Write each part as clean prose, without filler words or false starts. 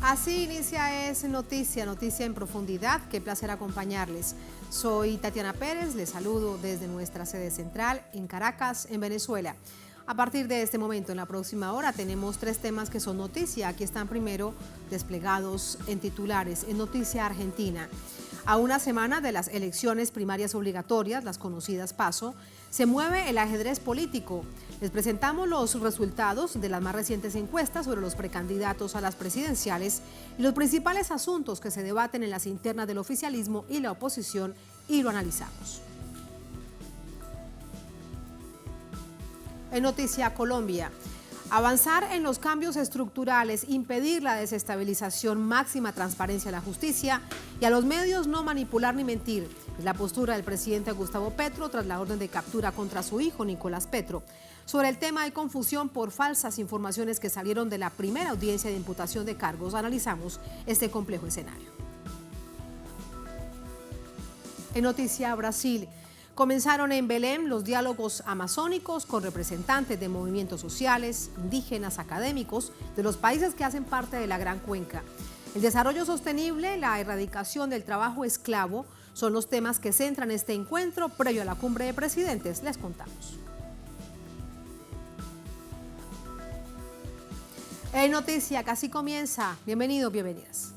Así inicia Es Noticia, noticia en profundidad. Qué placer acompañarles. Soy Tatiana Pérez, les saludo desde nuestra sede central en Caracas, en Venezuela. A partir de este momento, en la próxima hora, tenemos 3 temas que son noticia. Aquí están primero desplegados en titulares, en Noticia Argentina. A una semana de las elecciones primarias obligatorias, las conocidas PASO, se mueve el ajedrez político. Les presentamos los resultados de las más recientes encuestas sobre los precandidatos a las presidenciales y los principales asuntos que se debaten en las internas del oficialismo y la oposición, y lo analizamos. En Noticia Colombia, avanzar en los cambios estructurales, impedir la desestabilización, máxima transparencia a la justicia y a los medios no manipular ni mentir. Es la postura del presidente Gustavo Petro tras la orden de captura contra su hijo Nicolás Petro. Sobre el tema de confusión por falsas informaciones que salieron de la primera audiencia de imputación de cargos, analizamos este complejo escenario. En Noticia Brasil, comenzaron en Belém los diálogos amazónicos con representantes de movimientos sociales, indígenas, académicos de los países que hacen parte de la Gran Cuenca. El desarrollo sostenible, la erradicación del trabajo esclavo son los temas que centran este encuentro previo a la cumbre de presidentes. Les contamos. En Noticia, casi comienza. Bienvenidos, bienvenidas.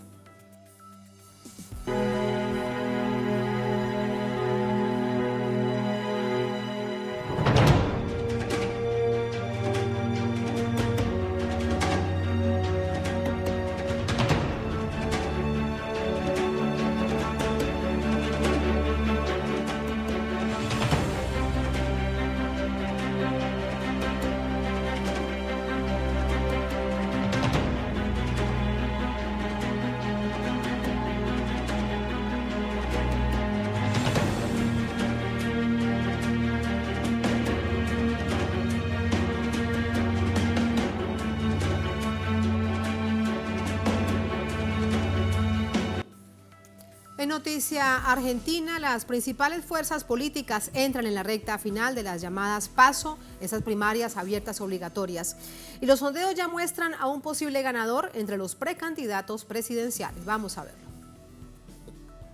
En Noticia Argentina, las principales fuerzas políticas entran en la recta final de las llamadas PASO, esas primarias abiertas obligatorias. Y los sondeos ya muestran a un posible ganador entre los precandidatos presidenciales. Vamos a verlo.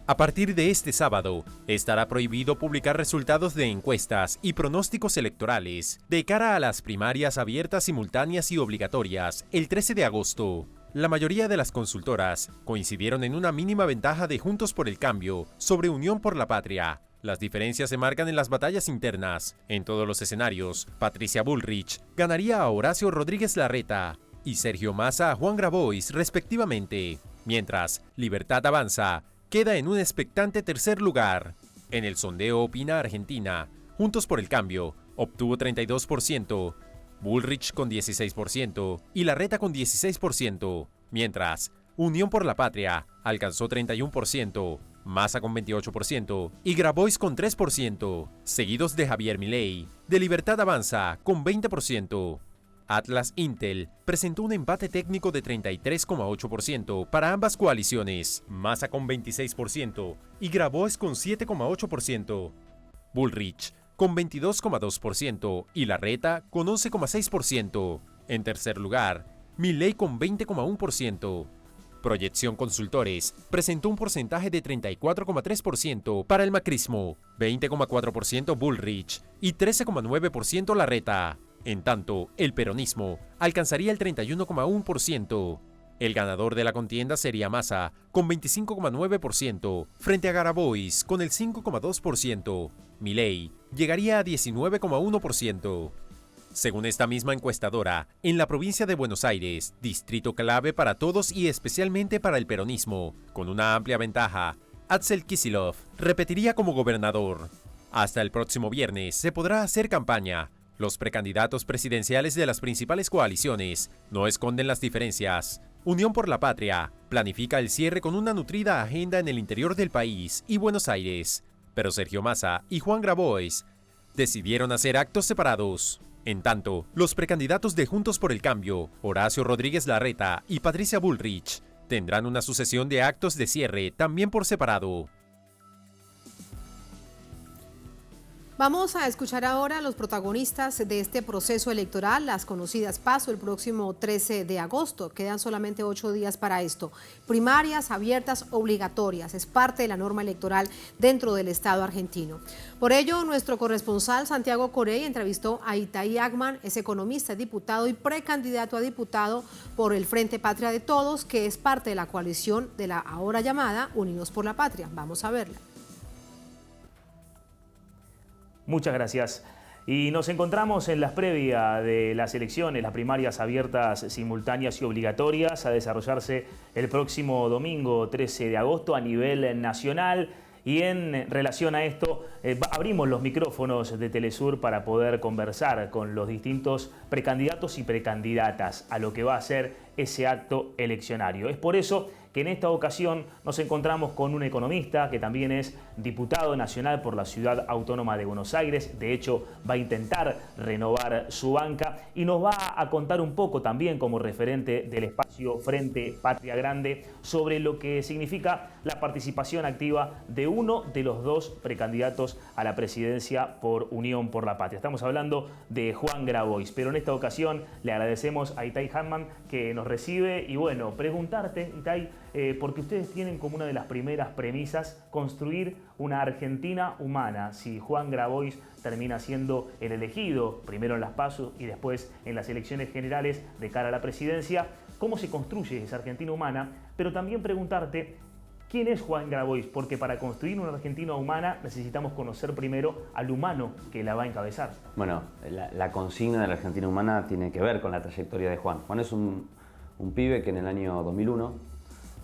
A partir de este sábado, estará prohibido publicar resultados de encuestas y pronósticos electorales de cara a las primarias abiertas, simultáneas y obligatorias el 13 de agosto. La mayoría de las consultoras coincidieron en una mínima ventaja de Juntos por el Cambio sobre Unión por la Patria. Las diferencias se marcan en las batallas internas. En todos los escenarios, Patricia Bullrich ganaría a Horacio Rodríguez Larreta y Sergio Massa a Juan Grabois, respectivamente, mientras Libertad Avanza queda en un expectante tercer lugar. En el sondeo Opina Argentina, Juntos por el Cambio obtuvo 32%, Bullrich con 16% y Larreta con 16%, mientras Unión por la Patria alcanzó 31%, Massa con 28% y Grabois con 3%, seguidos de Javier Milei, de Libertad Avanza con 20%. Atlas Intel presentó un empate técnico de 33,8% para ambas coaliciones, Massa con 26% y Grabois con 7,8%. Bullrich con 22,2% y Larreta con 11,6%. En tercer lugar, Milei con 20,1%. Proyección Consultores presentó un porcentaje de 34,3% para el macrismo, 20,4% Bullrich y 13,9% Larreta. En tanto, el peronismo alcanzaría el 31,1%. El ganador de la contienda sería Massa, con 25,9%, frente a Grabois, con el 5,2%. Milei llegaría a 19,1%. Según esta misma encuestadora, en la provincia de Buenos Aires, distrito clave para todos y especialmente para el peronismo, con una amplia ventaja, Axel Kicillof repetiría como gobernador. Hasta el próximo viernes se podrá hacer campaña. Los precandidatos presidenciales de las principales coaliciones no esconden las diferencias. Unión por la Patria planifica el cierre con una nutrida agenda en el interior del país y Buenos Aires, pero Sergio Massa y Juan Grabois decidieron hacer actos separados. En tanto, los precandidatos de Juntos por el Cambio, Horacio Rodríguez Larreta y Patricia Bullrich, tendrán una sucesión de actos de cierre también por separado. Vamos a escuchar ahora a los protagonistas de este proceso electoral, las conocidas PASO, el próximo 13 de agosto. Quedan solamente 8 días para esto. Primarias abiertas obligatorias, es parte de la norma electoral dentro del Estado argentino. Por ello, nuestro corresponsal Santiago Corey entrevistó a Itay Agman, es economista, diputado y precandidato a diputado por el Frente Patria de Todos, que es parte de la coalición de la ahora llamada Unidos por la Patria. Vamos a verla. Muchas gracias. Y nos encontramos en las previas de las elecciones, las primarias abiertas, simultáneas y obligatorias a desarrollarse el próximo domingo 13 de agosto a nivel nacional. Y en relación a esto, abrimos los micrófonos de Telesur para poder conversar con los distintos precandidatos y precandidatas a lo que va a ser ese acto eleccionario. Es por eso que en esta ocasión nos encontramos con un economista que también es diputado nacional por la Ciudad Autónoma de Buenos Aires. De hecho, va a intentar renovar su banca y nos va a contar un poco también como referente del espacio Frente Patria Grande sobre lo que significa la participación activa de uno de los dos precandidatos a la presidencia por Unión por la Patria. Estamos hablando de Juan Grabois, pero en esta ocasión le agradecemos a Itay Agman que nos recibe y bueno, preguntarte, Itay, porque ustedes tienen como una de las primeras premisas construir una Argentina humana. Si Juan Grabois termina siendo el elegido, primero en las PASO y después en las elecciones generales de cara a la presidencia, ¿cómo se construye esa Argentina humana? Pero también preguntarte, ¿quién es Juan Grabois? Porque para construir una Argentina humana necesitamos conocer primero al humano que la va a encabezar. Bueno, la consigna de la Argentina humana tiene que ver con la trayectoria de Juan. Juan es un pibe que en el año 2001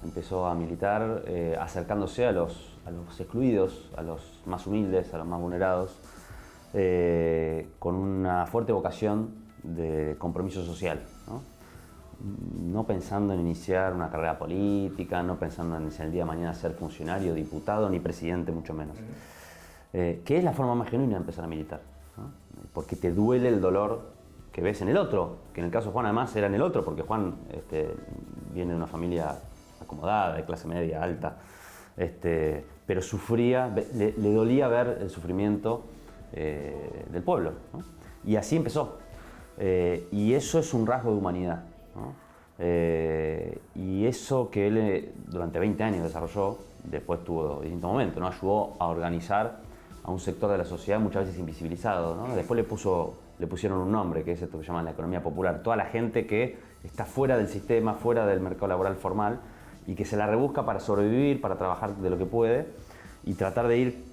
empezó a militar acercándose a los excluidos, a los más humildes, a los más vulnerados, con una fuerte vocación de compromiso social, ¿no? No pensando en iniciar una carrera política, no pensando en el día de mañana ser funcionario, diputado, ni presidente, mucho menos. Que es la forma más genuina de empezar a militar, ¿no? Porque te duele el dolor que ves en el otro, que en el caso de Juan además era en el otro, porque Juan viene de una familia acomodada, de clase media, alta, pero sufría, le dolía ver el sufrimiento del pueblo, ¿no? Y así empezó. Y eso es un rasgo de humanidad, ¿no? Y eso que él durante 20 años desarrolló, después tuvo distintos momentos, ¿no? Ayudó a organizar a un sector de la sociedad muchas veces invisibilizado, ¿no? Después le pusieron un nombre, que es esto que llaman la economía popular. Toda la gente que está fuera del sistema, fuera del mercado laboral formal y que se la rebusca para sobrevivir, para trabajar de lo que puede y tratar de ir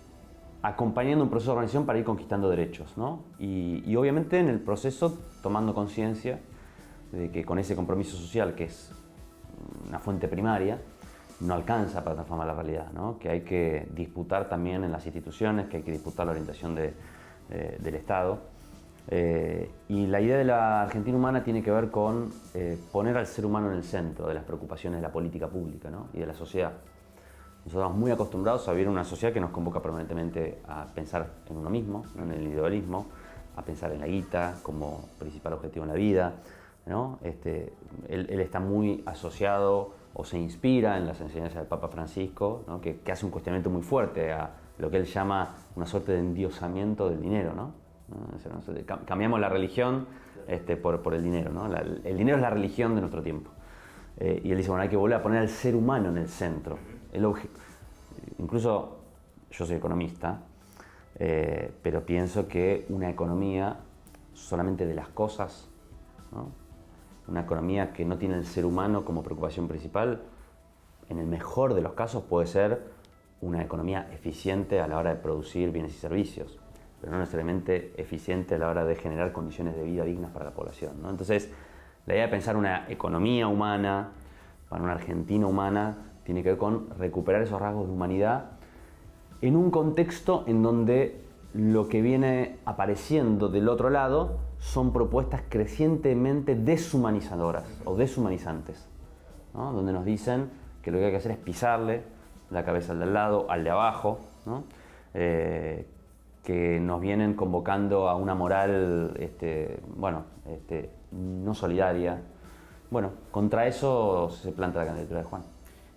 acompañando un proceso de organización para ir conquistando derechos, ¿no? Y obviamente en el proceso tomando conciencia de que con ese compromiso social, que es una fuente primaria, no alcanza para transformar la realidad, ¿no? Que hay que disputar también en las instituciones, que hay que disputar la orientación del Estado. Y la idea de la Argentina humana tiene que ver con poner al ser humano en el centro de las preocupaciones de la política pública, ¿no? Y de la sociedad. Nosotros estamos muy acostumbrados a vivir en una sociedad que nos convoca permanentemente a pensar en uno mismo, ¿no? En el individualismo, a pensar en la guita como principal objetivo en la vida, ¿no? Él está muy asociado o se inspira en las enseñanzas del Papa Francisco, ¿no? que hace un cuestionamiento muy fuerte a lo que él llama una suerte de endiosamiento del dinero, ¿no? Cambiamos la religión por el dinero, ¿no? El dinero es la religión de nuestro tiempo. Y él dice, bueno, hay que volver a poner al ser humano en el centro. Incluso yo soy economista, pero pienso que una economía solamente de las cosas, ¿no? Una economía que no tiene el ser humano como preocupación principal, en el mejor de los casos puede ser una economía eficiente a la hora de producir bienes y servicios, pero no necesariamente eficiente a la hora de generar condiciones de vida dignas para la población, ¿no? Entonces, la idea de pensar una economía humana, para una Argentina humana, tiene que ver con recuperar esos rasgos de humanidad en un contexto en donde lo que viene apareciendo del otro lado son propuestas crecientemente deshumanizadoras o deshumanizantes, ¿no? Donde nos dicen que lo que hay que hacer es pisarle la cabeza al de al lado, al de abajo, ¿no? Que nos vienen convocando a una moral no solidaria. Bueno, contra eso se planta la candidatura de Juan.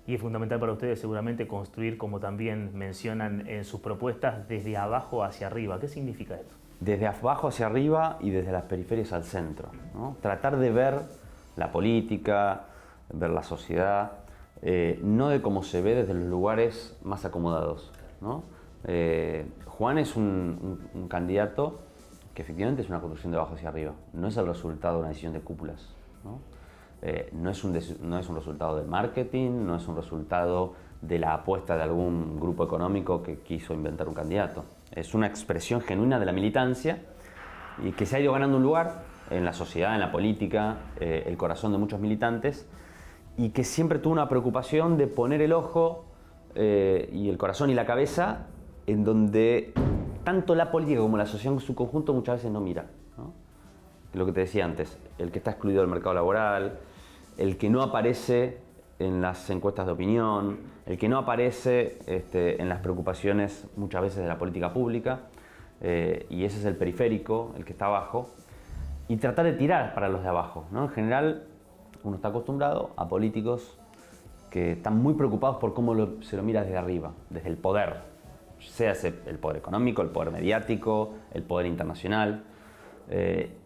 Y es fundamental para ustedes seguramente construir, como también mencionan en sus propuestas, desde abajo hacia arriba. ¿Qué significa esto? Desde abajo hacia arriba y desde las periferias al centro, ¿no? Tratar de ver la política, ver la sociedad, no de cómo se ve desde los lugares más acomodados, ¿no? Juan es un candidato que efectivamente es una construcción de abajo hacia arriba, no es el resultado de una decisión de cúpulas, ¿no? No es un resultado del marketing, no es un resultado de la apuesta de algún grupo económico que quiso inventar un candidato. Es una expresión genuina de la militancia y que se ha ido ganando un lugar en la sociedad, en la política, el corazón de muchos militantes, y que siempre tuvo una preocupación de poner el ojo y el corazón y la cabeza en donde tanto la política como la sociedad en su conjunto muchas veces no mira, ¿no? Lo que te decía antes, el que está excluido del mercado laboral, el que no aparece en las encuestas de opinión, el que no aparece en las preocupaciones muchas veces de la política pública, y ese es el periférico, el que está abajo, y tratar de tirar para los de abajo, ¿no? En general, uno está acostumbrado a políticos que están muy preocupados por cómo se lo mira desde arriba, desde el poder, sea el poder económico, el poder mediático, el poder internacional,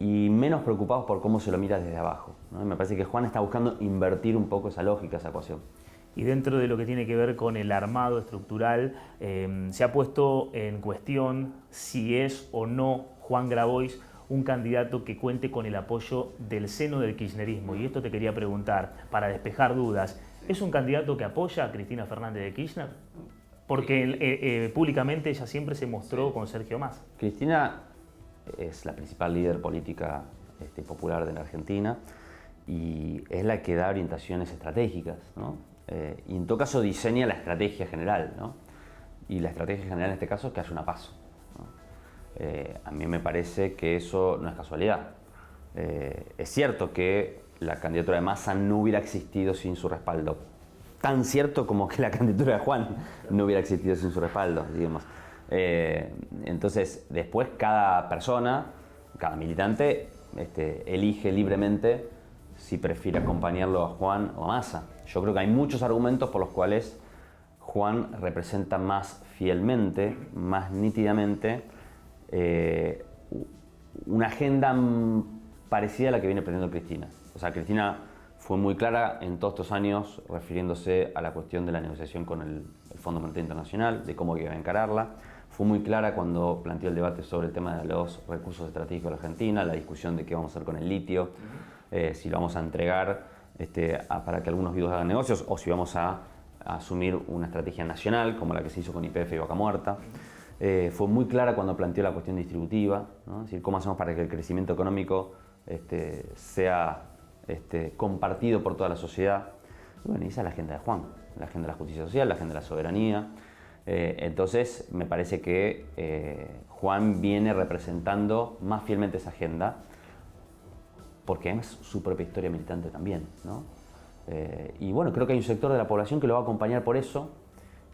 y menos preocupados por cómo se lo mira desde abajo, ¿no? Y me parece que Juan está buscando invertir un poco esa lógica, esa ecuación. Y dentro de lo que tiene que ver con el armado estructural, se ha puesto en cuestión si es o no Juan Grabois un candidato que cuente con el apoyo del seno del kirchnerismo. Y esto te quería preguntar, para despejar dudas, ¿es un candidato que apoya a Cristina Fernández de Kirchner? Porque públicamente ella siempre se mostró con Sergio Massa. Cristina es la principal líder política popular de la Argentina y es la que da orientaciones estratégicas, ¿no? Y en todo caso diseña la estrategia general, ¿no? Y la estrategia general en este caso es que haya una PASO, ¿no? A mí me parece que eso no es casualidad. Es cierto que la candidatura de Massa no hubiera existido sin su respaldo. Tan cierto como que la candidatura de Juan no hubiera existido sin su respaldo, digamos. Entonces, después cada persona, cada militante, elige libremente si prefiere acompañarlo a Juan o a Massa. Yo creo que hay muchos argumentos por los cuales Juan representa más fielmente, más nítidamente, una agenda parecida a la que viene pretendiendo Cristina. O sea, Cristina fue muy clara en todos estos años refiriéndose a la cuestión de la negociación con el Fondo Monetario Internacional, de cómo iba a encararla. Fue muy clara cuando planteó el debate sobre el tema de los recursos estratégicos de la Argentina, la discusión de qué vamos a hacer con el litio, si lo vamos a entregar para que algunos vivos hagan negocios o si vamos a asumir una estrategia nacional como la que se hizo con YPF y Vaca Muerta. Fue muy clara cuando planteó la cuestión distributiva, ¿no? Es decir, cómo hacemos para que el crecimiento económico sea compartido por toda la sociedad. Y bueno, esa es la agenda de Juan, la agenda de la justicia social, la agenda de la soberanía. Entonces, me parece que Juan viene representando más fielmente esa agenda, porque es su propia historia militante también, ¿no? Y bueno, creo que hay un sector de la población que lo va a acompañar por eso.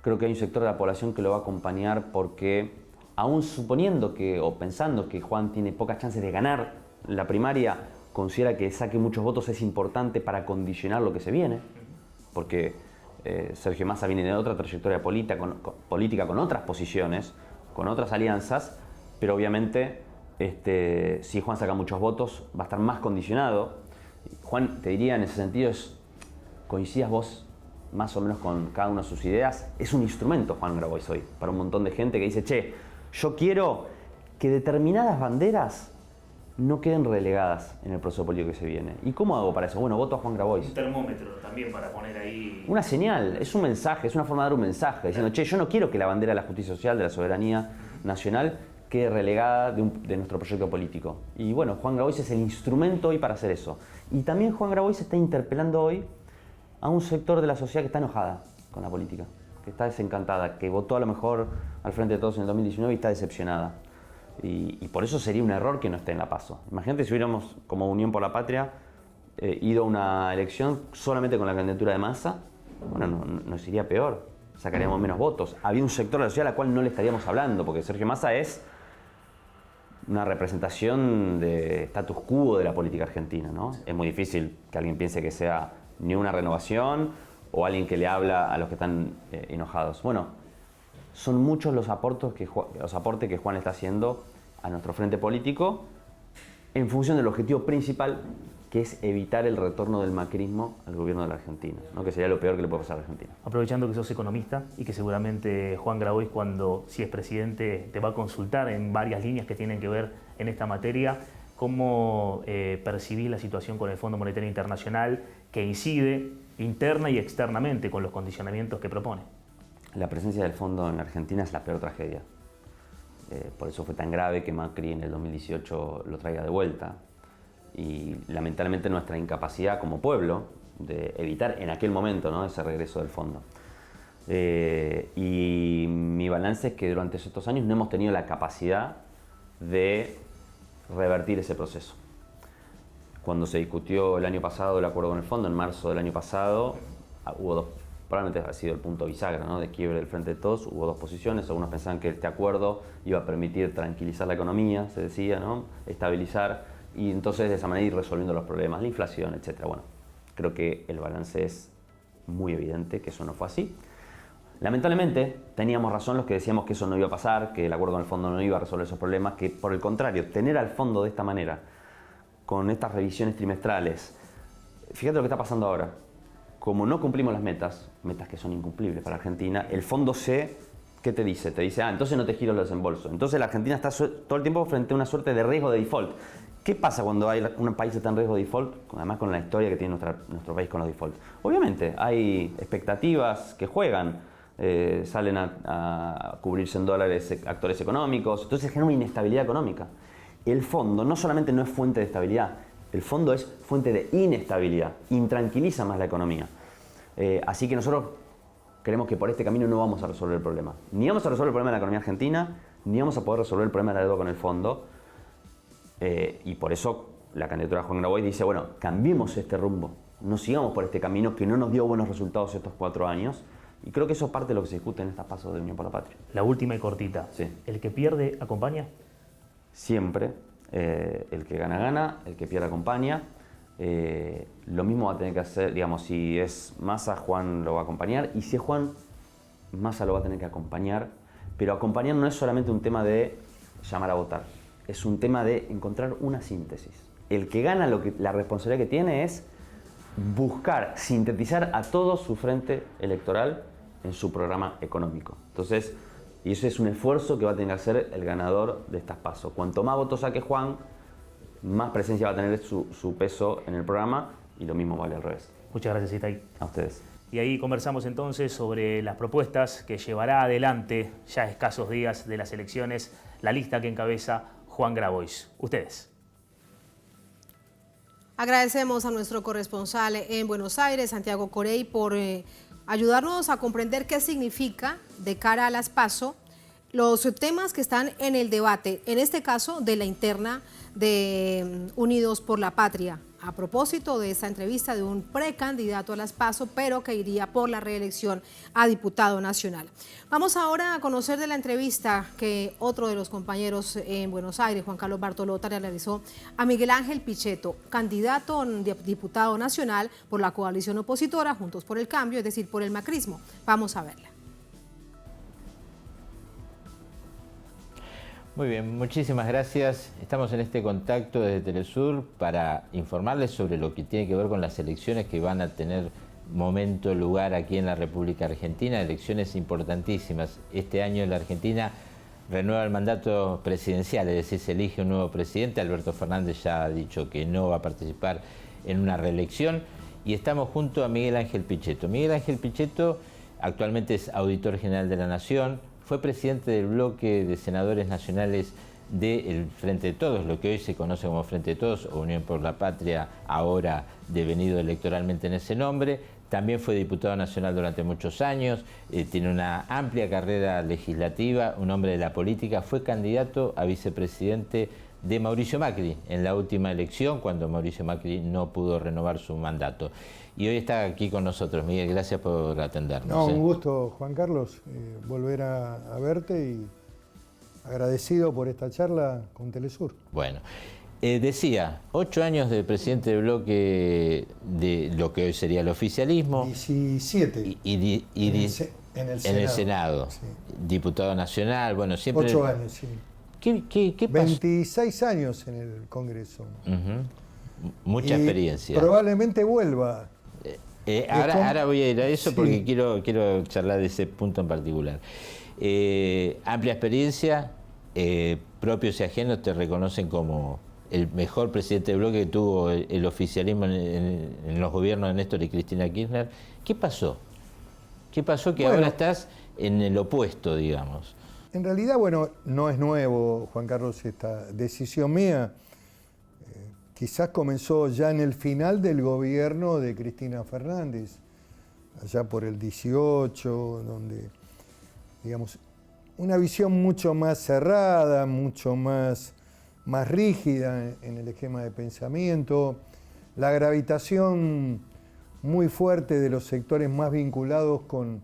Creo que hay un sector de la población que lo va a acompañar porque, aún suponiendo que, o pensando que Juan tiene pocas chances de ganar la primaria, considera que saque muchos votos es importante para condicionar lo que se viene, porque Sergio Massa viene de otra trayectoria política con otras posiciones, con otras alianzas, pero obviamente si Juan saca muchos votos va a estar más condicionado. Juan, te diría en ese sentido, coincidas vos más o menos con cada una de sus ideas, es un instrumento Juan Grabois hoy, para un montón de gente que dice, che, yo quiero que determinadas banderas no queden relegadas en el proceso político que se viene. ¿Y cómo hago para eso? Bueno, voto a Juan Grabois. Un termómetro también para poner ahí. Una señal, es un mensaje, es una forma de dar un mensaje, diciendo, che, yo no quiero que la bandera de la justicia social, de la soberanía nacional, quede relegada de nuestro proyecto político. Y bueno, Juan Grabois es el instrumento hoy para hacer eso. Y también Juan Grabois está interpelando hoy a un sector de la sociedad que está enojada con la política, que está desencantada, que votó a lo mejor al Frente de Todos en el 2019 y está decepcionada. Y por eso sería un error que no esté en la PASO. Imagínate si hubiéramos, como Unión por la Patria, ido a una elección solamente con la candidatura de Massa, bueno, nos iría peor, sacaríamos menos votos. Había un sector de la sociedad al cual no le estaríamos hablando, porque Sergio Massa es una representación de status quo de la política argentina, ¿no? Es muy difícil que alguien piense que sea ni una renovación o alguien que le habla a los que están enojados. Bueno, son muchos los aportes que Juan está haciendo a nuestro frente político en función del objetivo principal, que es evitar el retorno del macrismo al gobierno de la Argentina, ¿no? Que sería lo peor que le puede pasar a la Argentina. Aprovechando que sos economista y que seguramente Juan Grabois, cuando si es presidente, te va a consultar en varias líneas que tienen que ver en esta materia, ¿cómo percibís la situación con el Fondo Monetario Internacional que incide interna y externamente con los condicionamientos que propone? La presencia del fondo en la Argentina es la peor tragedia. Por eso fue tan grave que Macri en el 2018 lo traiga de vuelta. Y lamentablemente nuestra incapacidad como pueblo de evitar en aquel momento, ¿no?, ese regreso del fondo. Y mi balance es que durante estos años no hemos tenido la capacidad de revertir ese proceso. Cuando se discutió el año pasado el acuerdo con el fondo, en marzo del año pasado, hubo dos, probablemente ha sido el punto bisagra, ¿no?, de quiebre del Frente de Todos. Hubo dos posiciones. Algunos pensaban que este acuerdo iba a permitir tranquilizar la economía, se decía, ¿no?, estabilizar, y entonces de esa manera ir resolviendo los problemas, la inflación, etc. Bueno, creo que el balance es muy evidente que eso no fue así. Lamentablemente teníamos razón los que decíamos que eso no iba a pasar, que el acuerdo con el fondo no iba a resolver esos problemas, que por el contrario, tener al fondo de esta manera, con estas revisiones trimestrales, fíjate lo que está pasando ahora. Como no cumplimos las metas que son incumplibles para Argentina, el fondo ¿qué te dice? Te dice, entonces no te giro los desembolsos. Entonces la Argentina está todo el tiempo frente a una suerte de riesgo de default. ¿Qué pasa cuando hay un país que está en riesgo de default? Además con la historia que tiene nuestro país con los default. Obviamente hay expectativas que juegan, salen a cubrirse en dólares actores económicos, entonces genera una inestabilidad económica. El fondo no solamente no es fuente de estabilidad, el fondo es fuente de inestabilidad, intranquiliza más la economía. Así que nosotros creemos que por este camino no vamos a resolver el problema. Ni vamos a resolver el problema de la economía argentina, ni vamos a poder resolver el problema de la deuda con el fondo. Y por eso la candidatura de Juan Grabois dice, bueno, cambiemos este rumbo, no sigamos por este camino que no nos dio buenos resultados estos 4 años. Y creo que eso es parte de lo que se discute en estas pasos de Unión por la Patria. La última y cortita. Sí. ¿El que pierde acompaña? Siempre. El que gana, gana. El que pierde, acompaña. Lo mismo va a tener que hacer, digamos, si es Massa, Juan lo va a acompañar. Y si es Juan, Massa lo va a tener que acompañar. Pero acompañar no es solamente un tema de llamar a votar. Es un tema de encontrar una síntesis. El que gana, la responsabilidad que tiene es buscar sintetizar a todo su frente electoral en su programa económico. Entonces, y ese es un esfuerzo que va a tener que hacer el ganador de estas pasos. Cuanto más votos saque Juan, más presencia va a tener su peso en el programa, y lo mismo vale al revés. Muchas gracias, Itay. A ustedes. Y ahí conversamos entonces sobre las propuestas que llevará adelante, ya a escasos días de las elecciones, la lista que encabeza Juan Grabois. Ustedes. Agradecemos a nuestro corresponsal en Buenos Aires, Santiago Corey, por ayudarnos a comprender qué significa de cara a las PASO los temas que están en el debate, en este caso de la interna de Unidos por la Patria, a propósito de esta entrevista de un precandidato a las PASO, pero que iría por la reelección a diputado nacional. Vamos ahora a conocer de la entrevista que otro de los compañeros en Buenos Aires, Juan Carlos Bartolota, le realizó a Miguel Ángel Pichetto, candidato a diputado nacional por la coalición opositora Juntos por el Cambio, es decir, por el macrismo. Vamos a verla. Muy bien, muchísimas gracias. Estamos en este contacto desde Telesur para informarles sobre lo que tiene que ver con las elecciones que van a tener lugar aquí en la República Argentina, elecciones importantísimas. Este año la Argentina renueva el mandato presidencial, es decir, se elige un nuevo presidente. Alberto Fernández ya ha dicho que no va a participar en una reelección y estamos junto a Miguel Ángel Pichetto. Miguel Ángel Pichetto actualmente es auditor general de la Nación. Fue presidente del bloque de senadores nacionales del Frente de Todos, lo que hoy se conoce como Frente de Todos o Unión por la Patria, ahora devenido electoralmente en ese nombre. También fue diputado nacional durante muchos años, tiene una amplia carrera legislativa, un hombre de la política, fue candidato a vicepresidente de Mauricio Macri en la última elección, cuando Mauricio Macri no pudo renovar su mandato. Y hoy está aquí con nosotros. Miguel, gracias por atendernos. No, un gusto, Juan Carlos, volver a verte y agradecido por esta charla con Telesur. Bueno, Decía, 8 años de presidente de bloque de lo que hoy sería el oficialismo. 17. En el Senado. Sí. Diputado nacional, bueno, siempre... 8 años, sí. ¿Qué pasó? 26 años en el Congreso. Mucha experiencia. Probablemente vuelva. Ahora voy a ir a eso, sí, porque quiero charlar de ese punto en particular. Amplia experiencia, propios y ajenos te reconocen como el mejor presidente de bloque que tuvo el oficialismo en los gobiernos de Néstor y Cristina Kirchner. ¿Qué pasó? ¿Qué pasó que ahora estás en el opuesto, digamos? En realidad, bueno, no es nuevo, Juan Carlos, esta decisión mía. Quizás comenzó ya en el final del gobierno de Cristina Fernández, allá por el 18, donde, digamos, una visión mucho más cerrada, mucho más rígida en el esquema de pensamiento, la gravitación muy fuerte de los sectores más vinculados con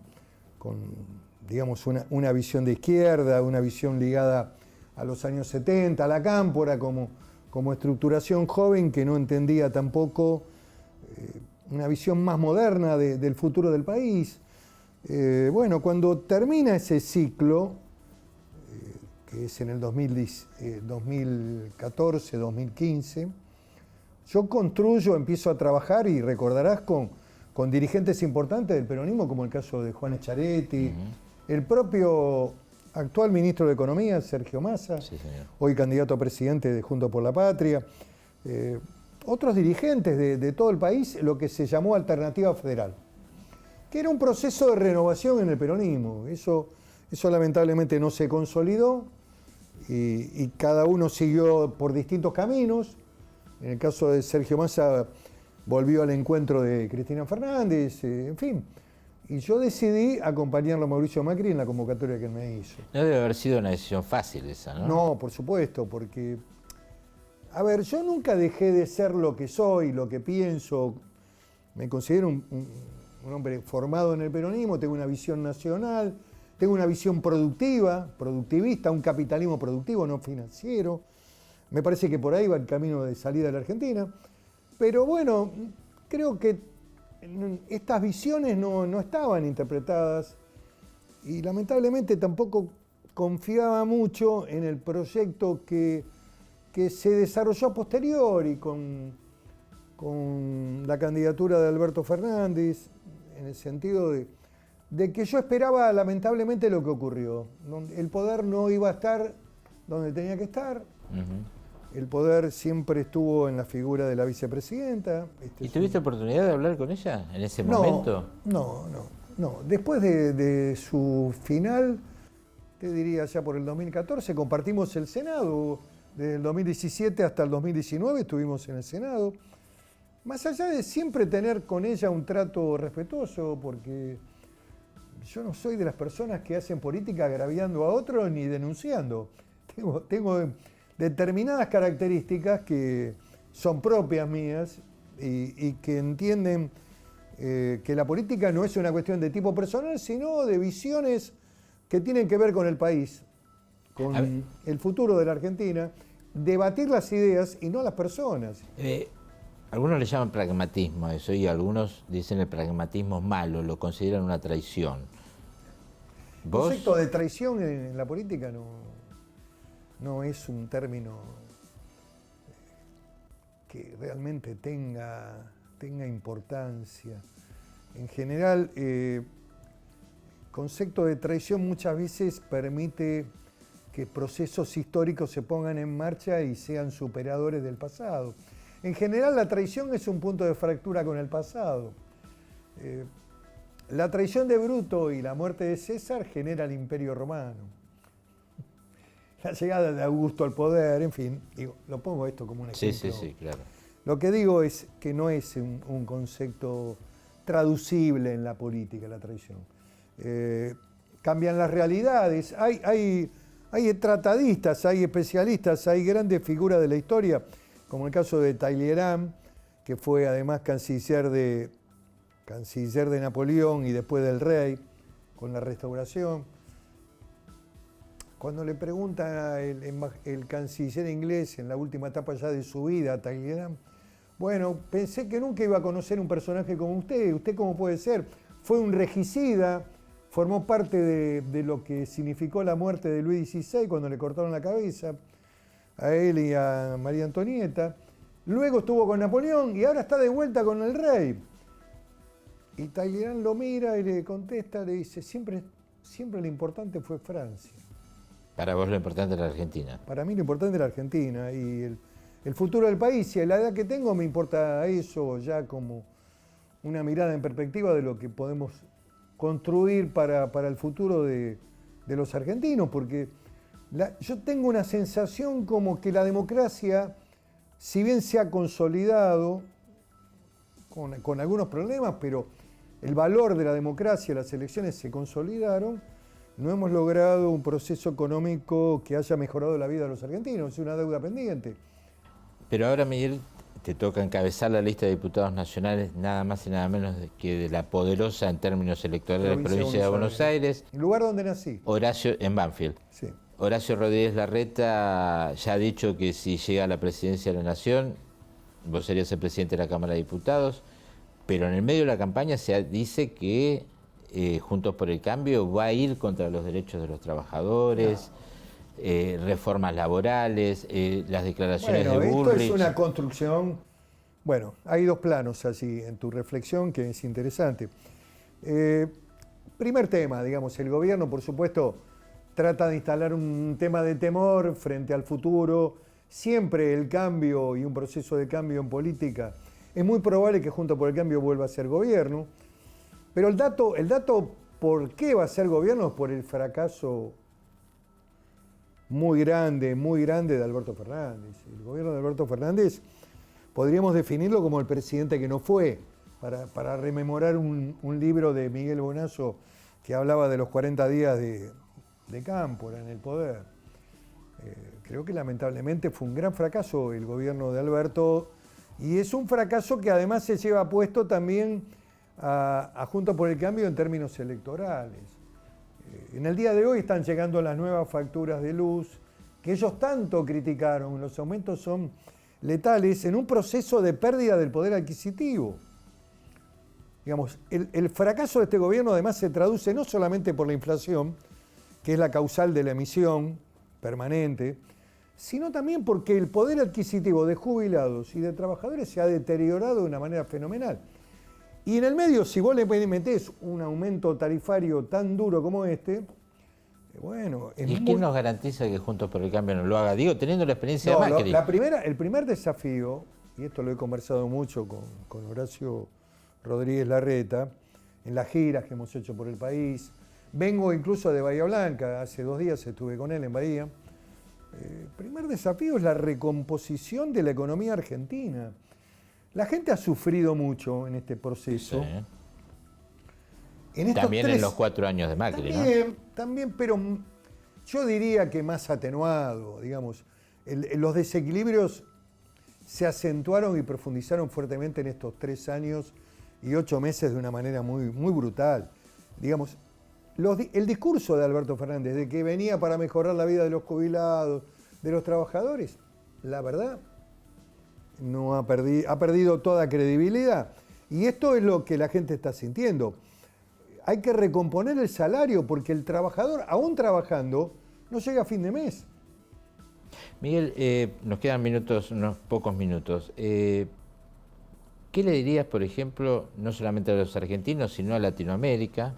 digamos, una visión de izquierda, una visión ligada a los años 70, a la cámpora como estructuración joven que no entendía tampoco una visión más moderna del futuro del país. Bueno, cuando termina ese ciclo, que es en el 2014, 2015, yo empiezo a trabajar, y recordarás, con dirigentes importantes del peronismo, como el caso de Juan Schiaretti, el propio actual ministro de Economía, Sergio Massa, sí, hoy candidato a presidente de Juntos por la Patria, otros dirigentes de todo el país, lo que se llamó Alternativa Federal, que era un proceso de renovación en el peronismo. Eso lamentablemente no se consolidó, y cada uno siguió por distintos caminos. En el caso de Sergio Massa, volvió al encuentro de Cristina Fernández, en fin. Y yo decidí acompañarlo a Mauricio Macri en la convocatoria que él me hizo. No debe haber sido una decisión fácil esa, ¿no? No, por supuesto, porque, a ver, yo nunca dejé de ser lo que soy, lo que pienso. Me considero un hombre formado en el peronismo, tengo una visión nacional, tengo una visión productivista, un capitalismo productivo, no financiero. Me parece que por ahí va el camino de salida de la Argentina. Pero bueno, creo que estas visiones no estaban interpretadas, y lamentablemente tampoco confiaba mucho en el proyecto que se desarrolló a posteriori con la candidatura de Alberto Fernández, en el sentido de que yo esperaba lamentablemente lo que ocurrió. El poder no iba a estar donde tenía que estar. El poder siempre estuvo en la figura de la vicepresidenta. ¿Y tuviste oportunidad de hablar con ella en ese momento? No. Después de su final, te diría ya por el 2014, compartimos el Senado. Desde el 2017 hasta el 2019 estuvimos en el Senado. Más allá de siempre tener con ella un trato respetuoso, porque yo no soy de las personas que hacen política agraviando a otros ni denunciando. Tengo determinadas características que son propias mías, y que entienden que la política no es una cuestión de tipo personal, sino de visiones que tienen que ver con el país, con el futuro de la Argentina, debatir las ideas y no las personas. Algunos le llaman pragmatismo a eso, y algunos dicen el pragmatismo es malo, lo consideran una traición. El concepto de traición en la política no es un término que realmente tenga importancia. En general, el concepto de traición muchas veces permite que procesos históricos se pongan en marcha y sean superadores del pasado. En general, la traición es un punto de fractura con el pasado. La traición de Bruto y la muerte de César genera el Imperio Romano. La llegada de Augusto al poder, en fin, lo pongo esto como un ejemplo. Sí, claro. Lo que digo es que no es un concepto traducible en la política, la traición. Cambian las realidades, hay tratadistas, hay especialistas, hay grandes figuras de la historia, como el caso de Talleyrand, que fue además canciller de Napoleón y después del rey, con la Restauración. cuando le pregunta el canciller inglés en la última etapa ya de su vida a Talleyrand, bueno, pensé que nunca iba a conocer un personaje como ¿usted cómo puede ser? Fue un regicida, formó parte de lo que significó la muerte de Luis XVI cuando le cortaron la cabeza a él y a María Antonieta. Luego estuvo con Napoleón y ahora está de vuelta con el rey. Y Talleyrand lo mira y le contesta, le dice, siempre lo importante fue Francia. Para vos lo importante es la Argentina. Para mí lo importante es la Argentina y el futuro del país. Y a la edad que tengo me importa eso ya como una mirada en perspectiva de lo que podemos construir para el futuro de los argentinos. Porque yo tengo una sensación como que la democracia, si bien se ha consolidado con algunos problemas, pero el valor de la democracia, las elecciones se consolidaron, no hemos logrado un proceso económico que haya mejorado la vida de los argentinos, es una deuda pendiente. Pero ahora, Miguel, te toca encabezar la lista de diputados nacionales nada más y nada menos que de la poderosa en términos electorales de la provincia de Buenos Aires. El lugar donde nací. Horacio, en Banfield. Sí. Horacio Rodríguez Larreta ya ha dicho que si llega a la presidencia de la Nación, vos serías el presidente de la Cámara de Diputados, pero en el medio de la campaña se dice que Juntos por el Cambio va a ir contra los derechos de los trabajadores, reformas laborales, las declaraciones de Bullrich. Esto es una construcción. Bueno, hay dos planos allí en tu reflexión que es interesante. Primer tema, digamos, el gobierno, por supuesto, trata de instalar un tema de temor frente al futuro. Siempre el cambio y un proceso de cambio en política, es muy probable que Juntos por el Cambio vuelva a ser gobierno. Pero el dato por qué va a ser gobierno es por el fracaso muy grande de Alberto Fernández. El gobierno de Alberto Fernández podríamos definirlo como el presidente que no fue, para rememorar un libro de Miguel Bonazo que hablaba de los 40 días de Cámpora en el poder. Creo que lamentablemente fue un gran fracaso el gobierno de Alberto y es un fracaso que además se lleva puesto también a Juntos por el Cambio en términos electorales. En el día de hoy están llegando las nuevas facturas de luz que ellos tanto criticaron. Los aumentos son letales en un proceso de pérdida del poder adquisitivo. Digamos, el fracaso de este gobierno además se traduce no solamente por la inflación, que es la causal de la emisión permanente, sino también porque el poder adquisitivo de jubilados y de trabajadores se ha deteriorado de una manera fenomenal. Y en el medio, si vos le metés un aumento tarifario tan duro como este, bueno... ¿Y quién nos garantiza que Juntos por el Cambio no lo haga? Digo, teniendo la experiencia de Macri. El primer desafío, y esto lo he conversado mucho con Horacio Rodríguez Larreta, en las giras que hemos hecho por el país, vengo incluso de Bahía Blanca, hace 2 días estuve con él en Bahía. El primer desafío es la recomposición de la economía argentina. La gente ha sufrido mucho en este proceso. Sí. También en los 4 años de Macri, ¿no? También, pero yo diría que más atenuado, digamos. Los desequilibrios se acentuaron y profundizaron fuertemente en estos 3 años y 8 meses de una manera muy, muy brutal. Digamos, el discurso de Alberto Fernández de que venía para mejorar la vida de los jubilados, de los trabajadores, la verdad, ha perdido toda credibilidad. Y esto es lo que la gente está sintiendo. Hay que recomponer el salario porque el trabajador, aún trabajando, no llega a fin de mes. Miguel, nos quedan unos pocos minutos. ¿Qué le dirías, por ejemplo, no solamente a los argentinos, sino a Latinoamérica,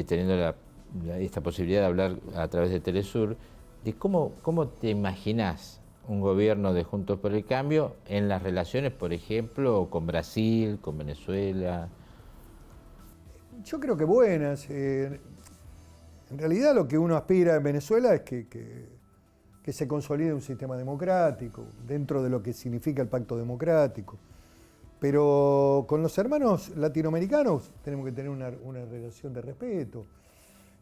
teniendo esta posibilidad de hablar a través de Telesur, de cómo te imaginás un gobierno de Juntos por el Cambio en las relaciones, por ejemplo, con Brasil, con Venezuela? Yo creo que buenas. En realidad lo que uno aspira en Venezuela es que se consolide un sistema democrático, dentro de lo que significa el pacto democrático. Pero con los hermanos latinoamericanos tenemos que tener una relación de respeto.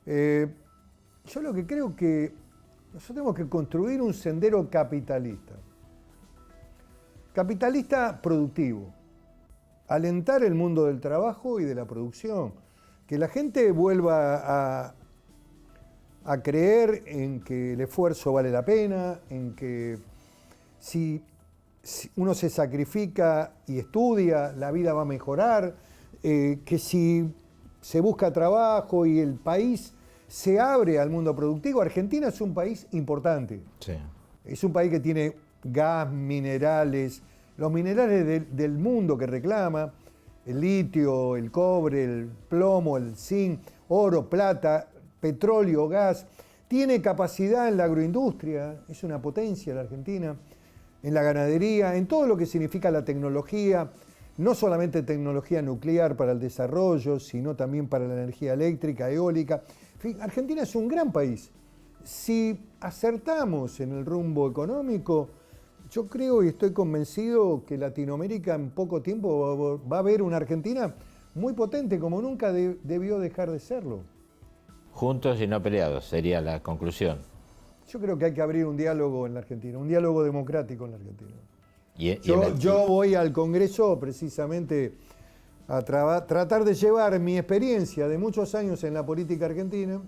Yo lo que creo que nosotros tenemos que construir un sendero capitalista. Capitalista productivo. Alentar el mundo del trabajo y de la producción. Que la gente vuelva a creer en que el esfuerzo vale la pena, en que si uno se sacrifica y estudia, la vida va a mejorar, que si se busca trabajo y el país se abre al mundo productivo. Argentina es un país importante. Sí. Es un país que tiene gas, minerales, los minerales del mundo que reclama, el litio, el cobre, el plomo, el zinc, oro, plata, petróleo, gas. Tiene capacidad en la agroindustria, es una potencia la Argentina, en la ganadería, en todo lo que significa la tecnología, no solamente tecnología nuclear para el desarrollo, sino también para la energía eléctrica, eólica. En fin, Argentina es un gran país. Si acertamos en el rumbo económico, yo creo y estoy convencido que Latinoamérica en poco tiempo va a ver una Argentina muy potente, como nunca debió dejar de serlo. Juntos y no peleados, sería la conclusión. Yo creo que hay que abrir un diálogo en la Argentina, un diálogo democrático en la Argentina. Y Yo voy al Congreso precisamente a tratar de llevar mi experiencia de muchos años en la política argentina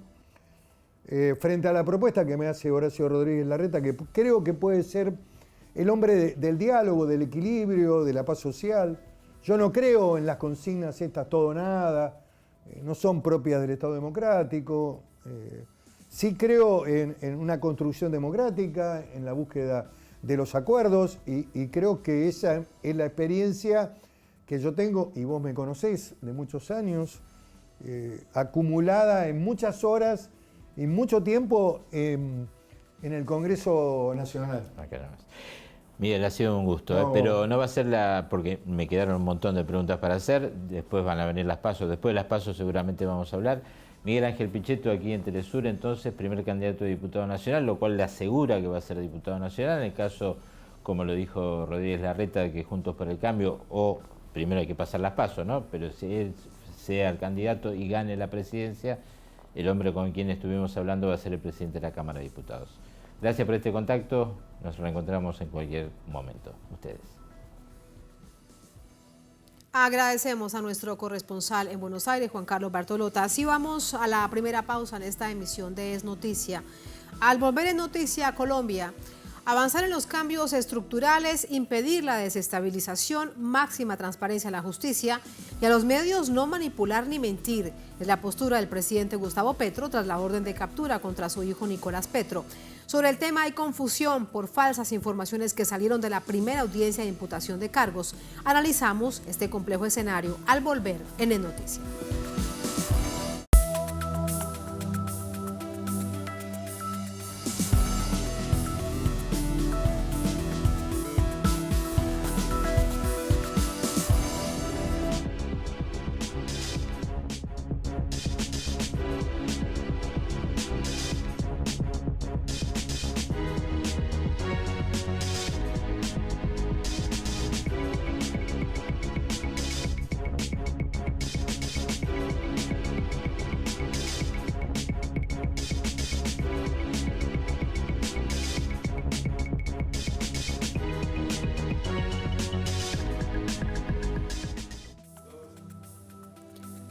frente a la propuesta que me hace Horacio Rodríguez Larreta, que creo que puede ser el hombre del diálogo, del equilibrio, de la paz social. Yo no creo en las consignas estas todo o nada, no son propias del Estado democrático. Sí creo en una construcción democrática, en la búsqueda de los acuerdos, y creo que esa es la experiencia que yo tengo, y vos me conocés de muchos años, acumulada en muchas horas y mucho tiempo en el Congreso Nacional. Miguel, ha sido un gusto, pero no va a ser porque me quedaron un montón de preguntas para hacer, después van a venir las PASO, después de las PASO seguramente vamos a hablar. Miguel Ángel Pichetto, aquí en Telesur, entonces, primer candidato a diputado nacional, lo cual le asegura que va a ser diputado nacional. En el caso, como lo dijo Rodríguez Larreta, de que Juntos por el Cambio, o primero hay que pasar las PASO, ¿no? Pero si él sea el candidato y gane la presidencia, el hombre con quien estuvimos hablando va a ser el presidente de la Cámara de Diputados. Gracias por este contacto, nos reencontramos en cualquier momento. Ustedes. Agradecemos a nuestro corresponsal en Buenos Aires, Juan Carlos Bartolota. Así vamos a la primera pausa en esta emisión de Es Noticia. Al volver en Noticia Colombia, avanzar en los cambios estructurales, impedir la desestabilización, máxima transparencia en la justicia y a los medios no manipular ni mentir. Es la postura del presidente Gustavo Petro tras la orden de captura contra su hijo Nicolás Petro. Sobre el tema hay confusión por falsas informaciones que salieron de la primera audiencia de imputación de cargos. Analizamos este complejo escenario al volver en Es Noticia.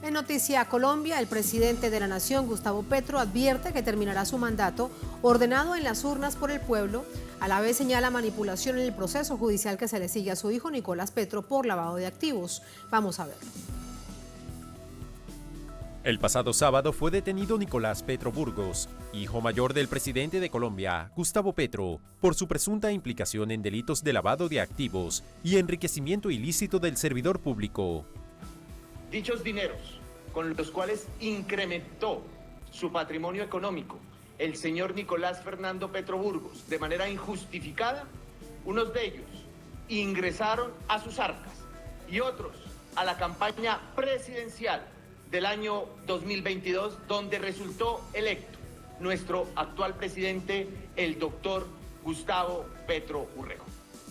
En Noticia Colombia, el presidente de la Nación, Gustavo Petro, advierte que terminará su mandato ordenado en las urnas por el pueblo. A la vez señala manipulación en el proceso judicial que se le sigue a su hijo Nicolás Petro por lavado de activos. Vamos a verlo. El pasado sábado fue detenido Nicolás Petro Burgos, hijo mayor del presidente de Colombia, Gustavo Petro, por su presunta implicación en delitos de lavado de activos y enriquecimiento ilícito del servidor público. Dichos dineros, con los cuales incrementó su patrimonio económico el señor Nicolás Fernando Petro Burgos de manera injustificada, unos de ellos ingresaron a sus arcas y otros a la campaña presidencial del año 2022, donde resultó electo nuestro actual presidente, el doctor Gustavo Petro Urrego.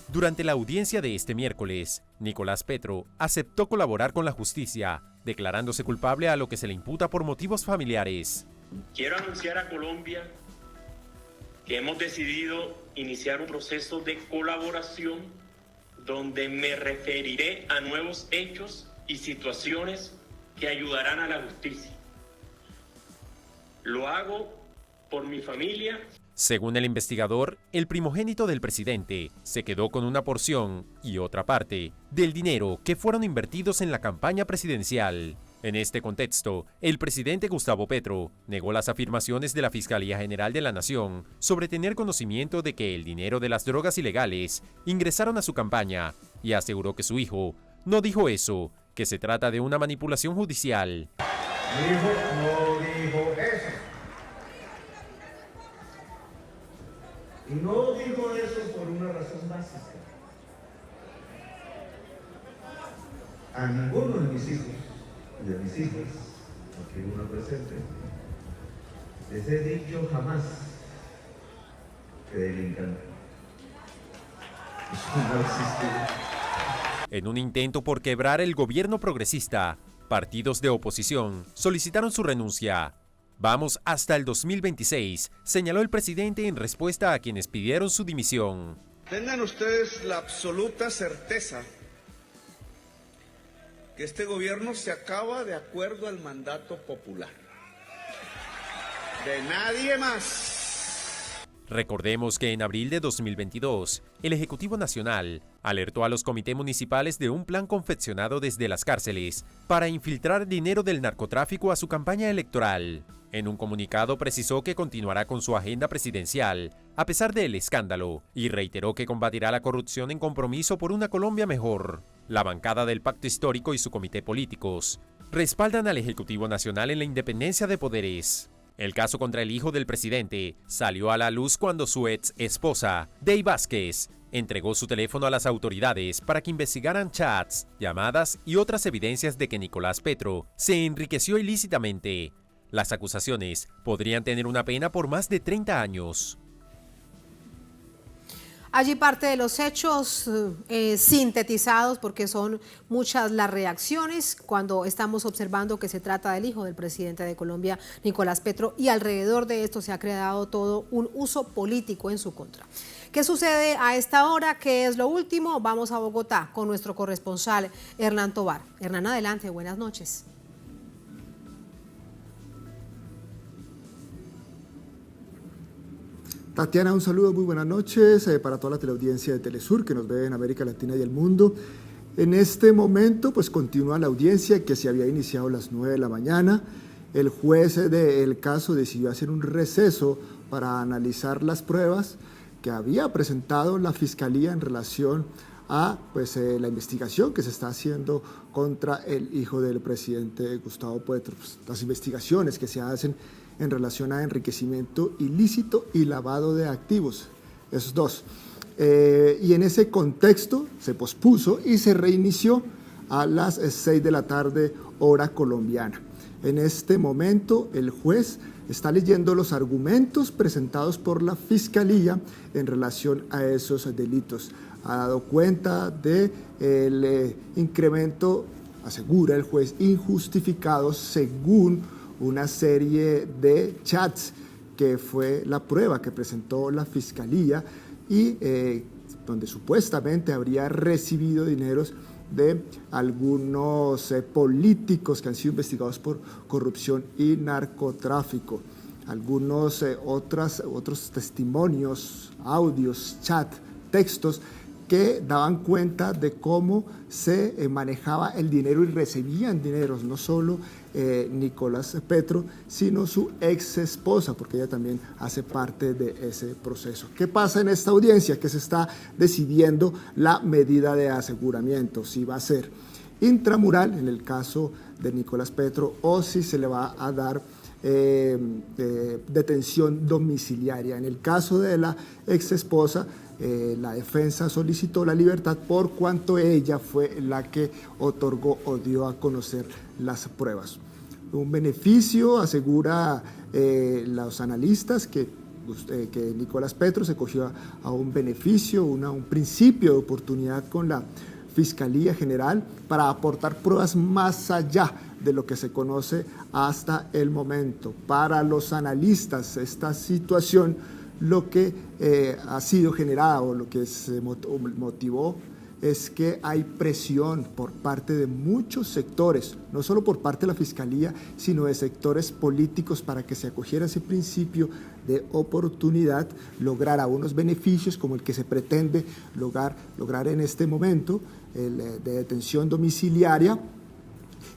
Durante la audiencia de este miércoles, Nicolás Petro aceptó colaborar con la justicia, declarándose culpable a lo que se le imputa por motivos familiares. Quiero anunciar a Colombia que hemos decidido iniciar un proceso de colaboración donde me referiré a nuevos hechos y situaciones que ayudarán a la justicia. Lo hago por mi familia. Según el investigador, el primogénito del presidente se quedó con una porción y otra parte del dinero que fueron invertidos en la campaña presidencial. En este contexto, el presidente Gustavo Petro negó las afirmaciones de la Fiscalía General de la Nación sobre tener conocimiento de que el dinero de las drogas ilegales ingresaron a su campaña y aseguró que su hijo no dijo eso, que se trata de una manipulación judicial. Mi hijo no dijo eso. Y no digo eso por una razón básica. A ninguno de mis hijos, aquí uno presente, les he dicho jamás que delincan. Eso no existe. En un intento por quebrar el gobierno progresista, partidos de oposición solicitaron su renuncia. Vamos hasta el 2026, señaló el presidente en respuesta a quienes pidieron su dimisión. Tengan ustedes la absoluta certeza que este gobierno se acaba de acuerdo al mandato popular. De nadie más. Recordemos que en abril de 2022, el Ejecutivo Nacional alertó a los comités municipales de un plan confeccionado desde las cárceles para infiltrar dinero del narcotráfico a su campaña electoral. En un comunicado precisó que continuará con su agenda presidencial a pesar del escándalo y reiteró que combatirá la corrupción en compromiso por una Colombia mejor. La bancada del Pacto Histórico y su comité políticos respaldan al Ejecutivo Nacional en la independencia de poderes. El caso contra el hijo del presidente salió a la luz cuando su ex esposa, Dey Vázquez, entregó su teléfono a las autoridades para que investigaran chats, llamadas y otras evidencias de que Nicolás Petro se enriqueció ilícitamente. Las acusaciones podrían tener una pena por más de 30 años. Allí parte de los hechos sintetizados, porque son muchas las reacciones cuando estamos observando que se trata del hijo del presidente de Colombia, Nicolás Petro, y alrededor de esto se ha creado todo un uso político en su contra. ¿Qué sucede a esta hora? ¿Qué es lo último? Vamos a Bogotá con nuestro corresponsal Hernán Tovar. Hernán, adelante, buenas noches. Tatiana, un saludo, muy buenas noches para toda la teleaudiencia de Telesur que nos ve en América Latina y el mundo. En este momento, pues continúa la audiencia que se había iniciado a las 9 de la mañana. El juez del caso decidió hacer un receso para analizar las pruebas que había presentado la Fiscalía en relación a la investigación que se está haciendo contra el hijo del presidente Gustavo Petro. Pues, las investigaciones que se hacen en relación a enriquecimiento ilícito y lavado de activos, esos dos. Y en ese contexto se pospuso y se reinició a las 6 de la tarde, hora colombiana. En este momento el juez está leyendo los argumentos presentados por la Fiscalía en relación a esos delitos. Ha dado cuenta del incremento, asegura el juez, injustificado según una serie de chats que fue la prueba que presentó la Fiscalía y donde supuestamente habría recibido dineros de algunos políticos que han sido investigados por corrupción y narcotráfico. Algunos otros testimonios, audios, chat, textos que daban cuenta de cómo se manejaba el dinero y recibían dineros, no solo Nicolás Petro, sino su ex esposa, porque ella también hace parte de ese proceso. ¿Qué pasa en esta audiencia? Que se está decidiendo la medida de aseguramiento, si va a ser intramural en el caso de Nicolás Petro o si se le va a dar detención domiciliaria. En el caso de la ex esposa, la defensa solicitó la libertad por cuanto ella fue la que otorgó o dio a conocer las pruebas. Un beneficio, asegura los analistas, que Nicolás Petro se cogió a un beneficio, un principio de oportunidad con la Fiscalía General para aportar pruebas más allá de lo que se conoce hasta el momento. Para los analistas, esta situación lo que ha sido generado, lo que se motivó es que hay presión por parte de muchos sectores, no solo por parte de la Fiscalía, sino de sectores políticos para que se acogiera ese principio de oportunidad, lograr unos beneficios como el que se pretende lograr en este momento, el de detención domiciliaria,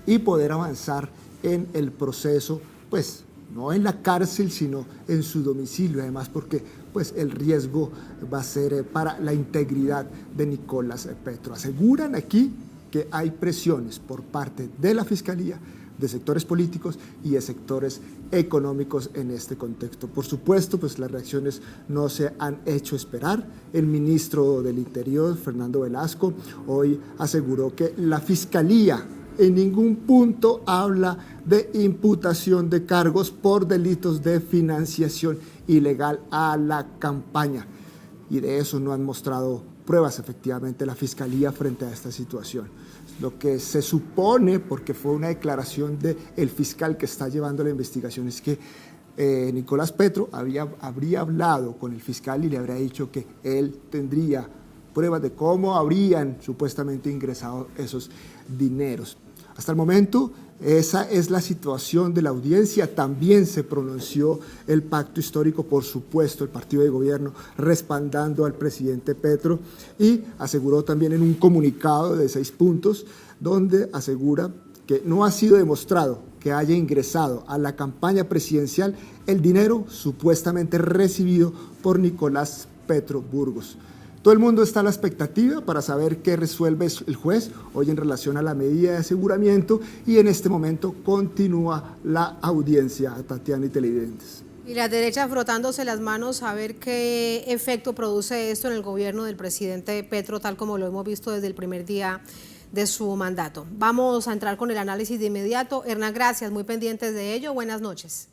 y poder avanzar en el proceso, pues no en la cárcel, sino en su domicilio, además porque pues el riesgo va a ser para la integridad de Nicolás Petro. Aseguran aquí que hay presiones por parte de la Fiscalía, de sectores políticos y de sectores económicos en este contexto. Por supuesto, pues las reacciones no se han hecho esperar. El ministro del Interior, Fernando Velasco, hoy aseguró que la Fiscalía en ningún punto habla de imputación de cargos por delitos de financiación ilegal a la campaña. Y de eso no han mostrado pruebas efectivamente la Fiscalía frente a esta situación. Lo que se supone, porque fue una declaración del fiscal que está llevando la investigación, es que Nicolás Petro habría hablado con el fiscal y le habría dicho que él tendría pruebas de cómo habrían supuestamente ingresado esos dineros. Hasta el momento, esa es la situación de la audiencia. También se pronunció el pacto histórico, por supuesto, el partido de gobierno respaldando al presidente Petro, y aseguró también en un comunicado de 6 puntos, donde asegura que no ha sido demostrado que haya ingresado a la campaña presidencial el dinero supuestamente recibido por Nicolás Petro Burgos. Todo el mundo está a la expectativa para saber qué resuelve el juez hoy en relación a la medida de aseguramiento, y en este momento continúa la audiencia, Tatiana y televidentes. Y la derecha frotándose las manos a ver qué efecto produce esto en el gobierno del presidente Petro, tal como lo hemos visto desde el primer día de su mandato. Vamos a entrar con el análisis de inmediato. Hernán, gracias, muy pendientes de ello. Buenas noches.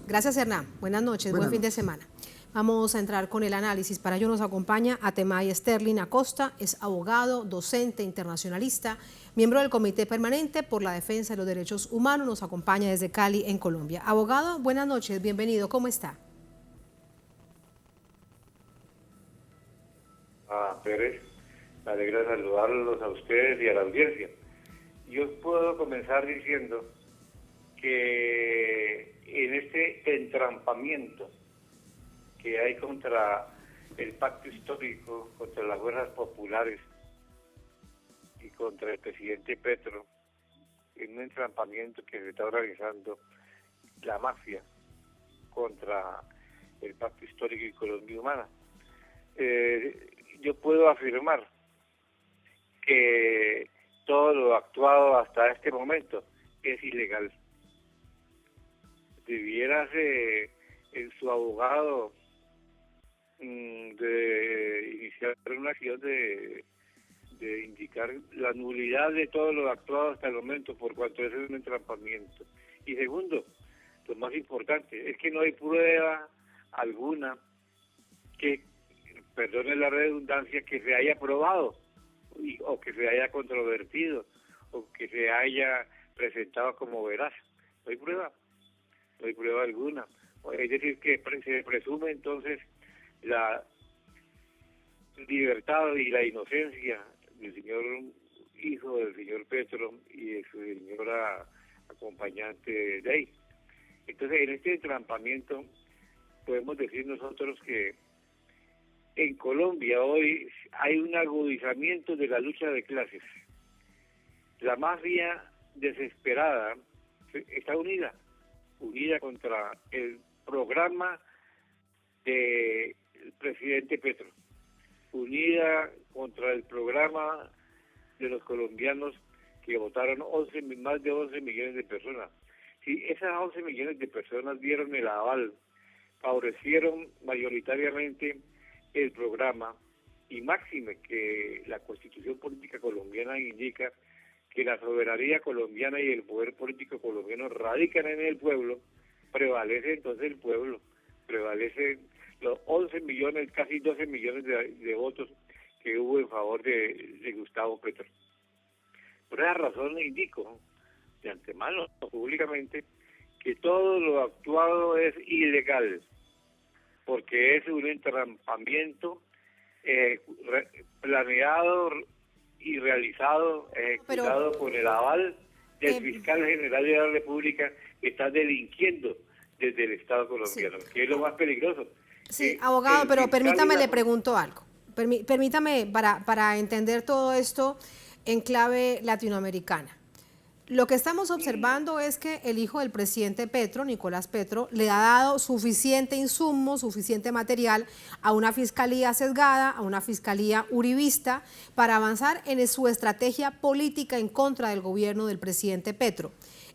Gracias Hernán, buenas noches, buen fin de semana. Vamos a entrar con el análisis. Para ello nos acompaña Atemay Sterling Acosta, es abogado, docente, internacionalista, miembro del Comité Permanente por la Defensa de los Derechos Humanos, nos acompaña desde Cali, en Colombia. Abogado, buenas noches, bienvenido, ¿cómo está? Pérez, me alegra saludarlos a ustedes y a la audiencia. Yo puedo comenzar diciendo que en este entrampamiento que hay contra el pacto histórico, contra las fuerzas populares y contra el presidente Petro, en un entrampamiento que se está organizando la mafia contra el pacto histórico y Colombia humana, yo puedo afirmar que todo lo actuado hasta este momento es ilegal. Debiérase en su abogado de iniciar una acción de indicar la nulidad de todo lo actuado hasta el momento, por cuanto es un entrampamiento. Y segundo, lo más importante, es que no hay prueba alguna que, perdone la redundancia, que se haya probado o que se haya controvertido o que se haya presentado como veraz. No hay prueba. No hay prueba alguna. Es decir, que se presume entonces la libertad y la inocencia del señor hijo del señor Petro y de su señora acompañante de ahí. Entonces, en este entrampamiento podemos decir nosotros que en Colombia hoy hay un agudizamiento de la lucha de clases. La mafia desesperada está unida contra el programa del presidente Petro, unida contra el programa de los colombianos que votaron más de 11 millones de personas. Si esas 11 millones de personas dieron el aval, favorecieron mayoritariamente el programa, y máxime que la Constitución Política Colombiana indica que la soberanía colombiana y el poder político colombiano radican en el pueblo, prevalece entonces el pueblo, prevalecen los 11 millones, casi 12 millones de votos que hubo en favor de Gustavo Petro. Por esa razón le indico de antemano, públicamente, que todo lo actuado es ilegal. porque es un entrampamiento planeado y realizado, ejecutado con el aval del fiscal general de la República, que está delinquiendo desde el Estado colombiano, que es lo más peligroso. Sí, abogado, pero permítame, le pregunto algo. Permítame para entender todo esto en clave latinoamericana. Lo que estamos observando es que el hijo del presidente Petro, Nicolás Petro, le ha dado suficiente insumo, suficiente material a una fiscalía sesgada, a una fiscalía uribista, para avanzar en su estrategia política en contra del gobierno del presidente Petro.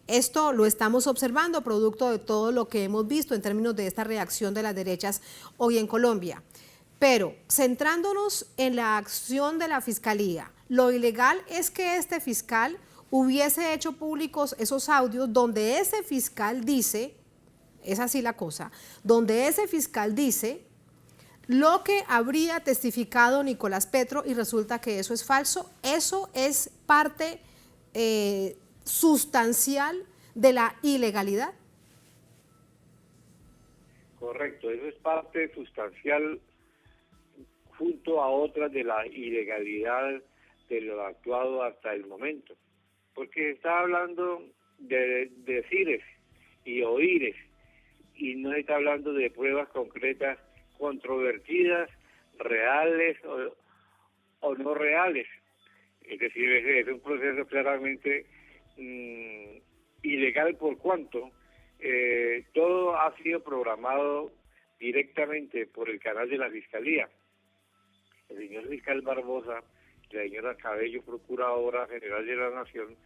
Esto lo estamos observando producto de todo lo que hemos visto en términos de esta reacción de las derechas hoy en Colombia. Pero centrándonos en la acción de la fiscalía, lo ilegal es que este fiscal hubiese hecho públicos esos audios donde ese fiscal dice, es así la cosa, donde ese fiscal dice lo que habría testificado Nicolás Petro y resulta que eso es falso. Eso es parte sustancial de la ilegalidad. Correcto, eso es parte sustancial junto a otras de la ilegalidad de lo actuado hasta el momento. Porque está hablando de decires y oíres, y no está hablando de pruebas concretas, controvertidas, reales o no reales. Es decir, es un proceso claramente ilegal por cuanto todo ha sido programado directamente por el canal de la Fiscalía. El señor fiscal Barbosa, la señora Cabello, Procuradora General de la Nación,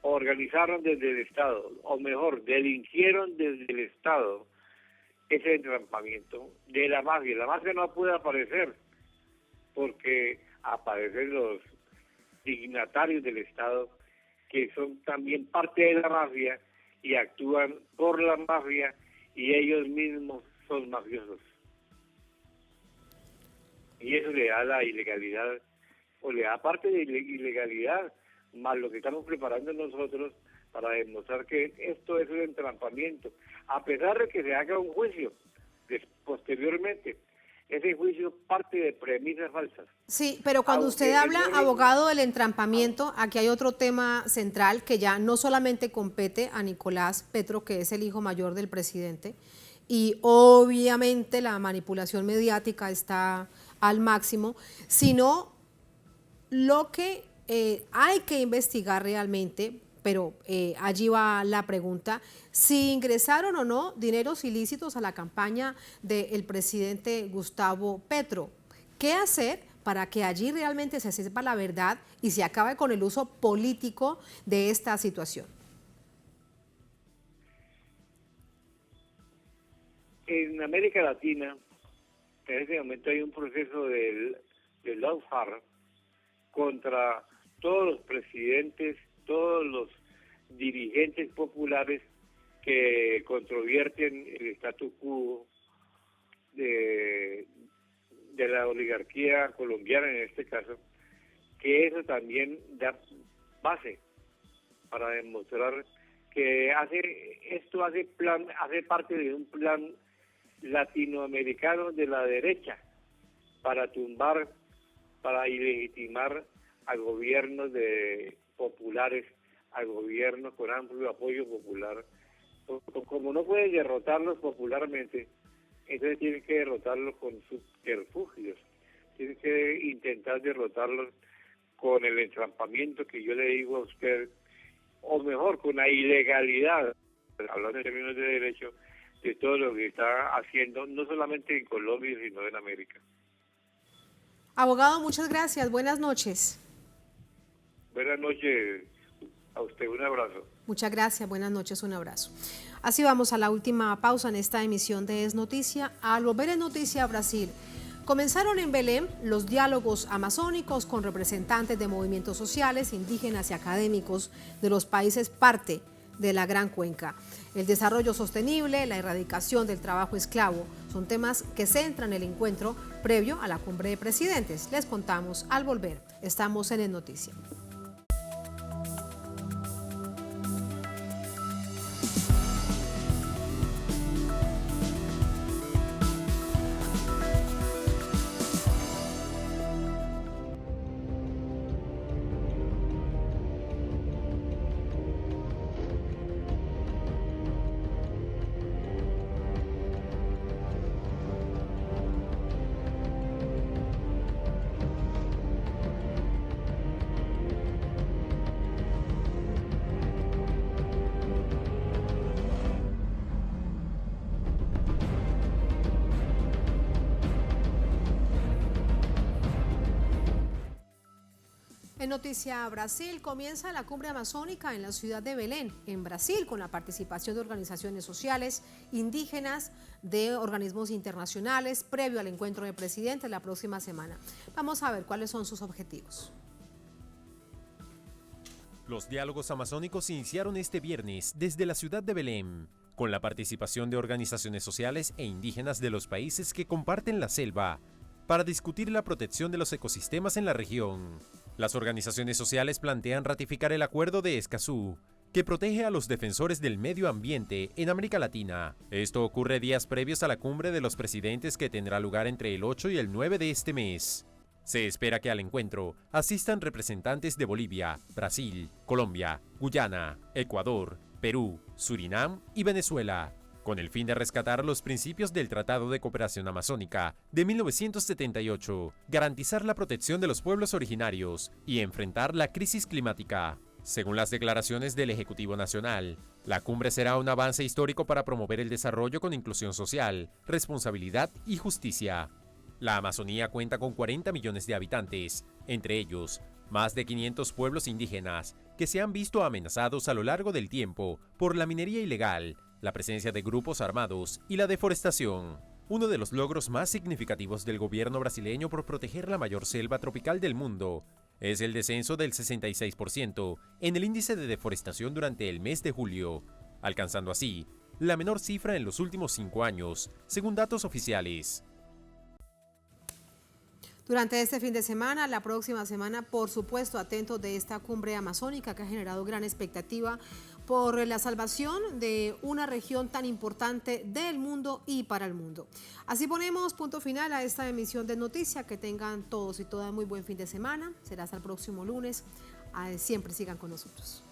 organizaron desde el Estado, o mejor, delinquieron desde el Estado ese entrampamiento de la mafia. La mafia no puede aparecer porque aparecen los dignatarios del Estado que son también parte de la mafia y actúan por la mafia y ellos mismos son mafiosos. Y eso le da la ilegalidad, o le da parte de ilegalidad, más lo que estamos preparando nosotros para demostrar que esto es un entrampamiento, a pesar de que se haga un juicio posteriormente. Ese juicio parte de premisas falsas. Sí, pero cuando usted habla, abogado, del entrampamiento, aquí hay otro tema central que ya no solamente compete a Nicolás Petro, que es el hijo mayor del presidente, y obviamente la manipulación mediática está al máximo, sino lo que hay que investigar realmente, pero allí va la pregunta, si ingresaron o no dineros ilícitos a la campaña del presidente Gustavo Petro. ¿Qué hacer para que allí realmente se sepa la verdad y se acabe con el uso político de esta situación? En América Latina, en este momento hay un proceso de lawfare contra todos los presidentes, todos los dirigentes populares que controvierten el status quo de la oligarquía colombiana en este caso, que eso también da base para demostrar que esto hace parte de un plan latinoamericano de la derecha para tumbar, para ilegitimar a gobiernos populares, a gobiernos con amplio apoyo popular. Como no pueden derrotarlos popularmente, entonces tienen que derrotarlos con subterfugios, tienen que intentar derrotarlos con el entrampamiento que yo le digo a usted, o mejor, con la ilegalidad, hablando en términos de derecho, de todo lo que está haciendo, no solamente en Colombia, sino en América. Abogado, muchas gracias. Buenas noches. Buenas noches a usted. Un abrazo. Muchas gracias. Buenas noches. Un abrazo. Así vamos a la última pausa en esta emisión de Es Noticia. Al volver en Noticia Brasil, comenzaron en Belém los diálogos amazónicos con representantes de movimientos sociales, indígenas y académicos de los países parte de la Gran Cuenca. El desarrollo sostenible, la erradicación del trabajo esclavo son temas que centran el encuentro previo a la cumbre de presidentes. Les contamos al volver. Estamos en Es Noticia. En Noticia Brasil, comienza la cumbre amazónica en la ciudad de Belén, en Brasil, con la participación de organizaciones sociales, indígenas, de organismos internacionales, previo al encuentro del presidente la próxima semana. Vamos a ver cuáles son sus objetivos. Los diálogos amazónicos iniciaron este viernes desde la ciudad de Belén, con la participación de organizaciones sociales e indígenas de los países que comparten la selva, para discutir la protección de los ecosistemas en la región. Las organizaciones sociales plantean ratificar el Acuerdo de Escazú, que protege a los defensores del medio ambiente en América Latina. Esto ocurre días previos a la cumbre de los presidentes que tendrá lugar entre el 8 y el 9 de este mes. Se espera que al encuentro asistan representantes de Bolivia, Brasil, Colombia, Guyana, Ecuador, Perú, Surinam y Venezuela, con el fin de rescatar los principios del Tratado de Cooperación Amazónica de 1978, garantizar la protección de los pueblos originarios y enfrentar la crisis climática. Según las declaraciones del Ejecutivo Nacional, la cumbre será un avance histórico para promover el desarrollo con inclusión social, responsabilidad y justicia. La Amazonía cuenta con 40 millones de habitantes, entre ellos más de 500 pueblos indígenas que se han visto amenazados a lo largo del tiempo por la minería ilegal, la presencia de grupos armados y la deforestación. Uno de los logros más significativos del gobierno brasileño por proteger la mayor selva tropical del mundo es el descenso del 66% en el índice de deforestación durante el mes de julio, alcanzando así la menor cifra en los últimos 5 años, según datos oficiales. Durante este fin de semana, la próxima semana, por supuesto, atentos de esta cumbre amazónica que ha generado gran expectativa por la salvación de una región tan importante del mundo y para el mundo. Así ponemos punto final a esta emisión de Noticias. Que tengan todos y todas muy buen fin de semana. Será hasta el próximo lunes. Siempre sigan con nosotros.